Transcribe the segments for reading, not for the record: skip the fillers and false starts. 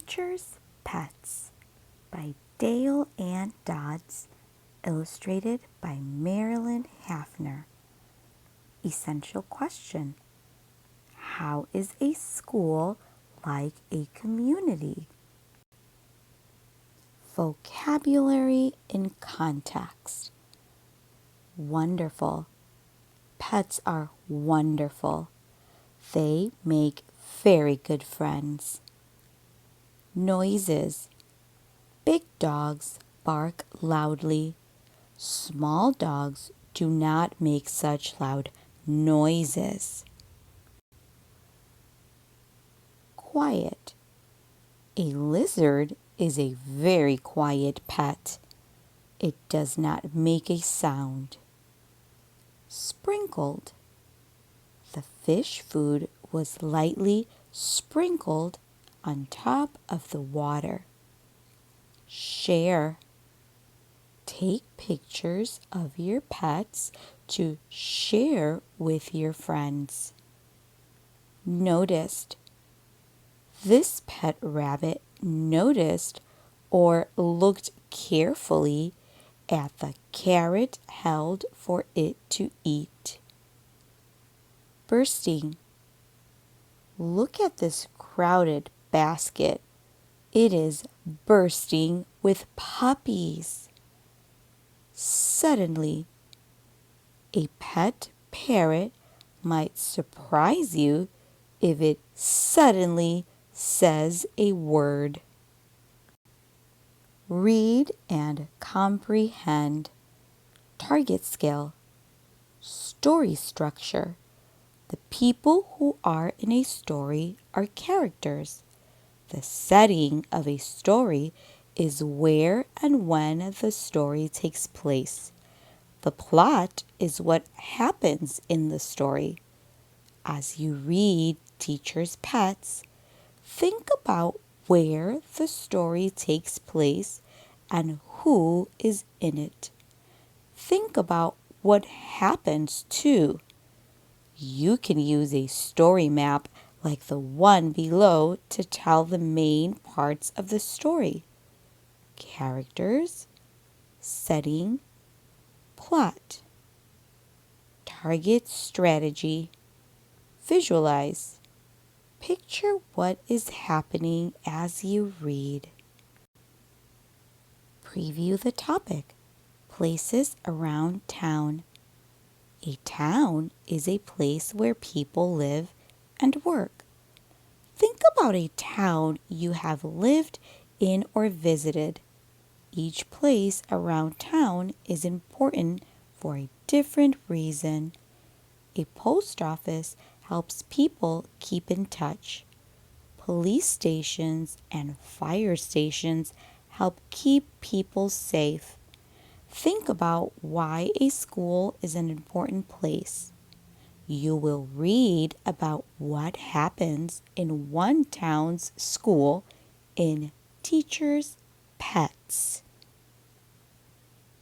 Teacher's Pets by Dale Ann Dodds, illustrated by Marilyn Hafner. Essential question: how is a school like a community? Vocabulary in context. Wonderful. Pets are wonderful. They make very good friends. Noises. Big dogs bark loudly. Small dogs do not make such loud noises. Quiet. A lizard is a very quiet pet. It does not make a sound. Sprinkled. The fish food was lightly sprinkled on top of the water. Share. Take pictures of your pets to share with your friends. Noticed. This pet rabbit noticed or looked carefully at the carrot held for it to eat. Bursting. Look at this crowded basket. It is bursting with puppies. Suddenly, a pet parrot might surprise you if it suddenly says a word. Read and comprehend. Target scale. Story structure. The people who are in a story are characters. The setting of a story is where and when the story takes place. The plot is what happens in the story. As you read Teacher's Pets, think about where the story takes place and who is in it. Think about what happens too. You can use a story map like the one below to tell the main parts of the story: characters, setting, plot. Target strategy. Visualize. Picture what is happening as you read. Preview the topic. Places around town. A town is a place where people live and work. Think about a town you have lived in or visited. Each place around town is important for a different reason. A post office helps people keep in touch. Police stations and fire stations help keep people safe. Think about why a school is an important place. You will read about what happens in one town's school in Teacher's Pets.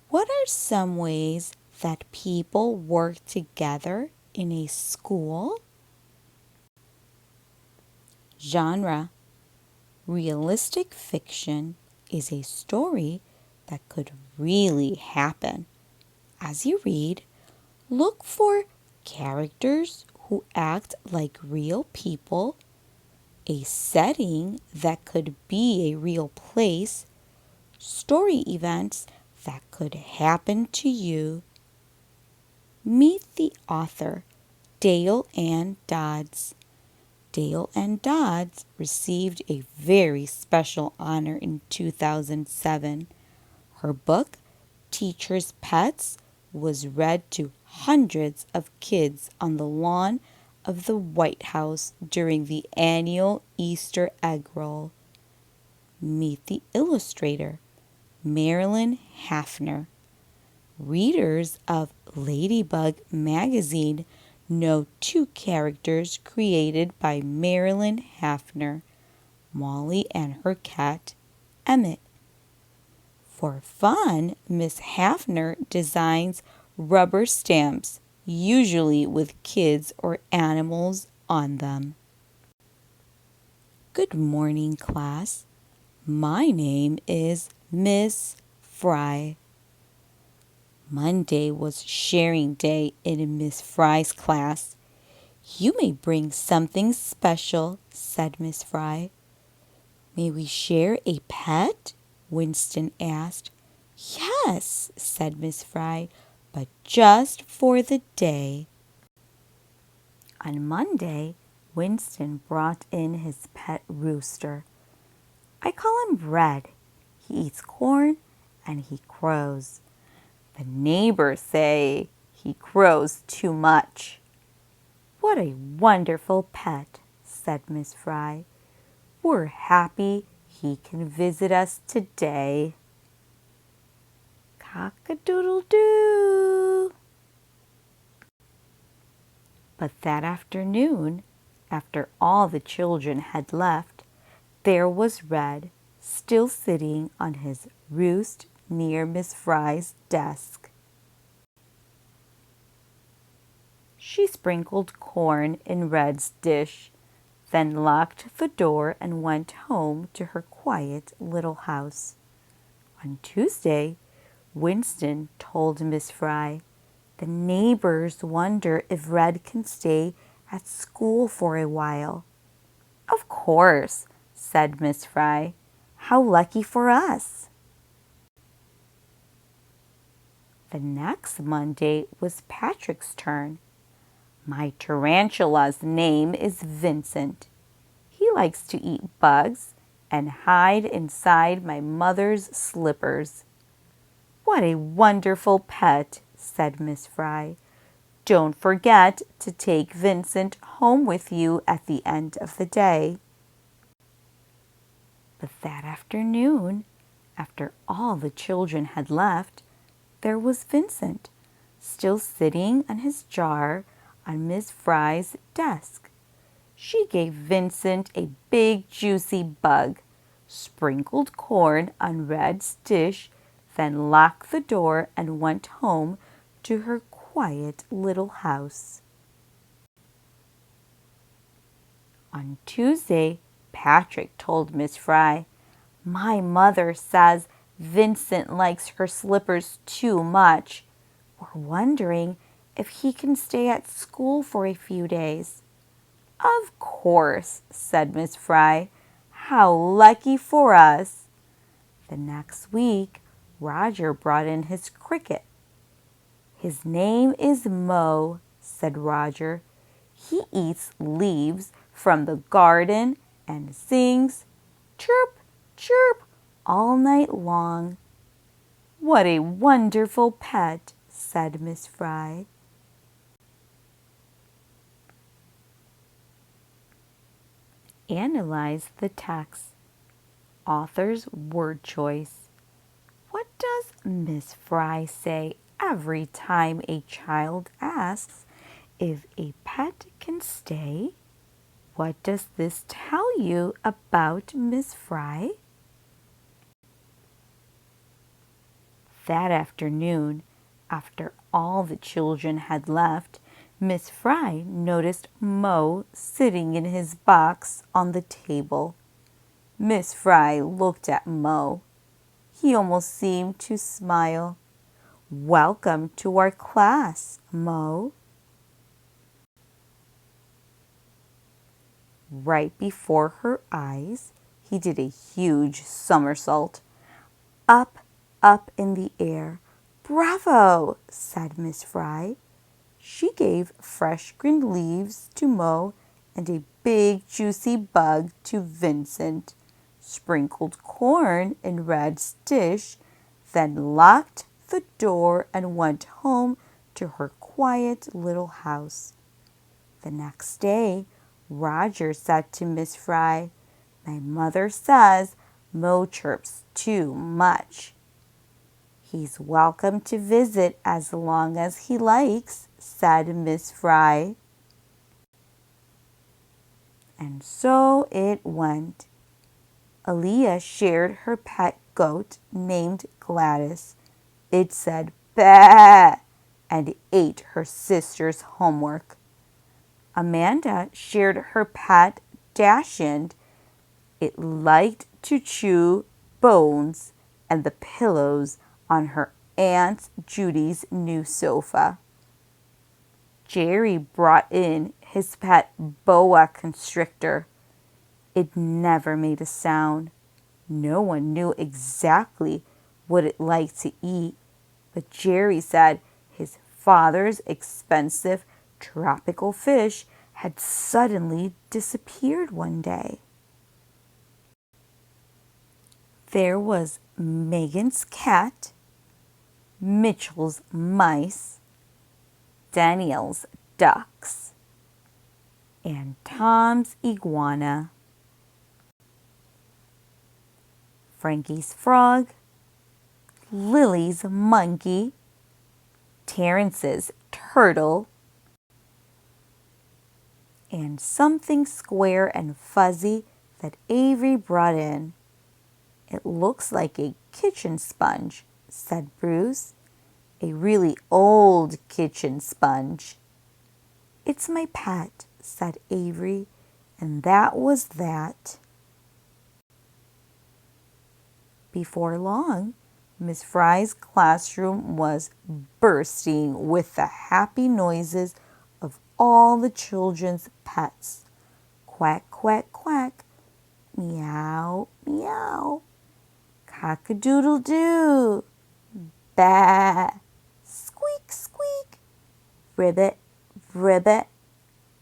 What are some ways that people work together in a school? Genre. Realistic fiction is a story that could really happen. As you read, look for characters who act like real people, a setting that could be a real place, story events that could happen to you. Meet the author, Dale Ann Dodds. Dale Ann Dodds received a very special honor in 2007. Her book, Teacher's Pets, was read to hundreds of kids on the lawn of the White House during the annual Easter egg roll. Meet the illustrator, Marilyn Hafner. Readers of Ladybug magazine know two characters created by Marilyn Hafner, Molly and her cat, Emmett. For fun, Miss Hafner designs rubber stamps, usually with kids or animals on them. Good morning, class. My name is Miss Fry. Monday was sharing day in Miss Fry's class. You may bring something special, said Miss Fry. May we share a pet? Winston asked. Yes, said Miss Fry, but just for the day. On Monday, Winston brought in his pet rooster. I call him Red. He eats corn and he crows. The neighbors say he crows too much. What a wonderful pet, said Miss Fry. We're happy he can visit us today. Cock-a-doodle-doo. But that afternoon, after all the children had left, there was Red, still sitting on his roost near Miss Fry's desk. She sprinkled corn in Red's dish, then locked the door and went home to her quiet little house. On Tuesday, Winston told Miss Fry, the neighbors wonder if Red can stay at school for a while. Of course, said Miss Fry. How lucky for us. The next Monday was Patrick's turn. My tarantula's name is Vincent. He likes to eat bugs and hide inside my mother's slippers. What a wonderful pet, said Miss Fry. Don't forget to take Vincent home with you at the end of the day. But that afternoon, after all the children had left, there was Vincent, still sitting on his jar on Miss Fry's desk. She gave Vincent a big juicy bug, sprinkled corn on Red's dish, then locked the door and went home to her quiet little house. On Tuesday, Patrick told Miss Fry, my mother says Vincent likes her slippers too much. We're wondering if he can stay at school for a few days. Of course, said Miss Fry. How lucky for us. The next week, Roger brought in his cricket. His name is Mo, said Roger. He eats leaves from the garden and sings chirp, chirp all night long. What a wonderful pet, said Miss Fry. Analyze the text. Author's word choice. What does Miss Fry say every time a child asks if a pet can stay? What does this tell you about Miss Fry? That afternoon, after all the children had left, Miss Fry noticed Mo sitting in his box on the table. Miss Fry looked at Mo. He almost seemed to smile. Welcome to our class, Mo. Right before her eyes, he did a huge somersault. Up, up in the air. Bravo, said Miss Fry. She gave fresh green leaves to Mo and a big juicy bug to Vincent, sprinkled corn in Red's dish, then locked the door and went home to her quiet little house. The next day, Roger said to Miss Fry, my mother says Mo chirps too much. He's welcome to visit as long as he likes, said Miss Fry. And so it went. Aaliyah shared her pet goat named Gladys. It said "Bah!" and ate her sister's homework. Amanda shared her pet Dachshund. It liked to chew bones and the pillows on her Aunt Judy's new sofa. Jerry brought in his pet boa constrictor. It never made a sound. No one knew exactly what it liked to eat, but Jerry said his father's expensive tropical fish had suddenly disappeared one day. There was Megan's cat, Mitchell's mice, Daniel's ducks, and Tom's iguana, Frankie's frog, Lily's monkey, Terrence's turtle, and something square and fuzzy that Avery brought in. It looks like a kitchen sponge, said Bruce. A really old kitchen sponge. It's my pet, said Avery, and that was that. Before long, Miss Fry's classroom was bursting with the happy noises of all the children's pets. Quack, quack, quack. Meow, meow. Cock-a-doodle-doo. Bah. Squeak, squeak. Ribbit, ribbit.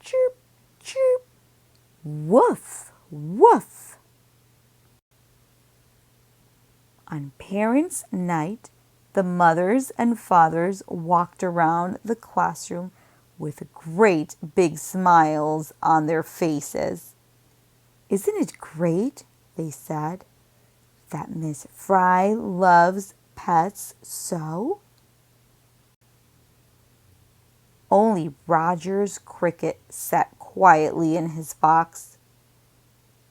Chirp, chirp. Woof, woof. On Parents' Night, the mothers and fathers walked around the classroom with great big smiles on their faces. Isn't it great, they said, that Miss Fry loves pets so? Only Roger's cricket sat quietly in his box.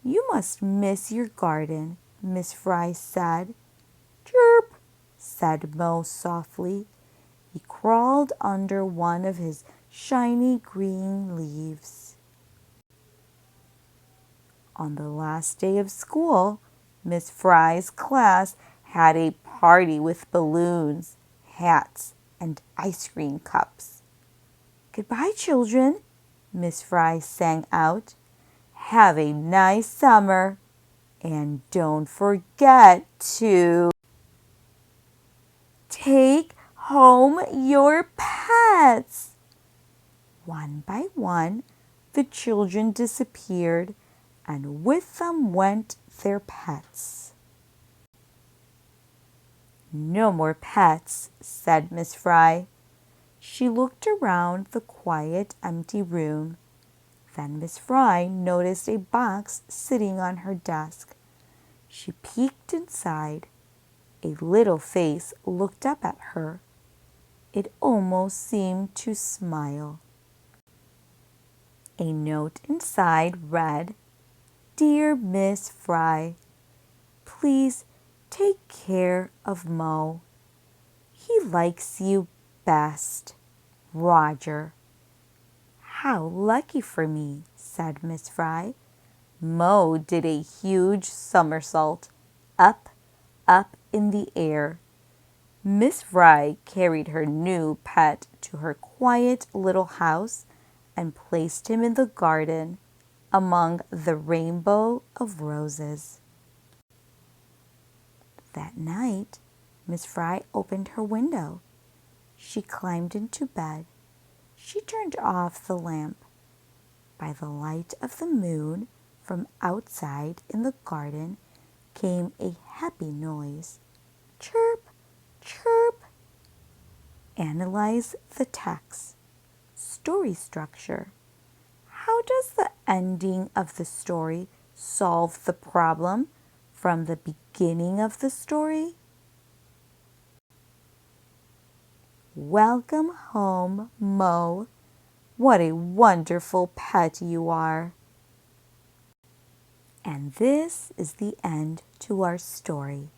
You must miss your garden, Miss Fry said. Chirp, said Mo softly. He crawled under one of his shiny green leaves. On the last day of school, Miss Fry's class had a party with balloons, hats, and ice cream cups. Goodbye, children, Miss Fry sang out. Have a nice summer, and don't forget to take home your pets. One by one, the children disappeared, and with them went their pets. No more pets, said Miss Fry. She looked around the quiet, empty room. Then Miss Fry noticed a box sitting on her desk. She peeked inside. A little face looked up at her. It almost seemed to smile. A note inside read, Dear Miss Fry, please take care of Mo. He likes you best. Roger. How lucky for me, said Miss Fry. Mo did a huge somersault, up, up in the air. Miss Fry carried her new pet to her quiet little house and placed him in the garden among the rainbow of roses. That night, Miss Fry opened her window. She climbed into bed. She turned off the lamp. By the light of the moon from outside in the garden came a happy noise. Chirp, chirp. Analyze the text. Story structure. How does the ending of the story solve the problem from the beginning of the story? Welcome home, Mo. What a wonderful pet you are. And this is the end to our story.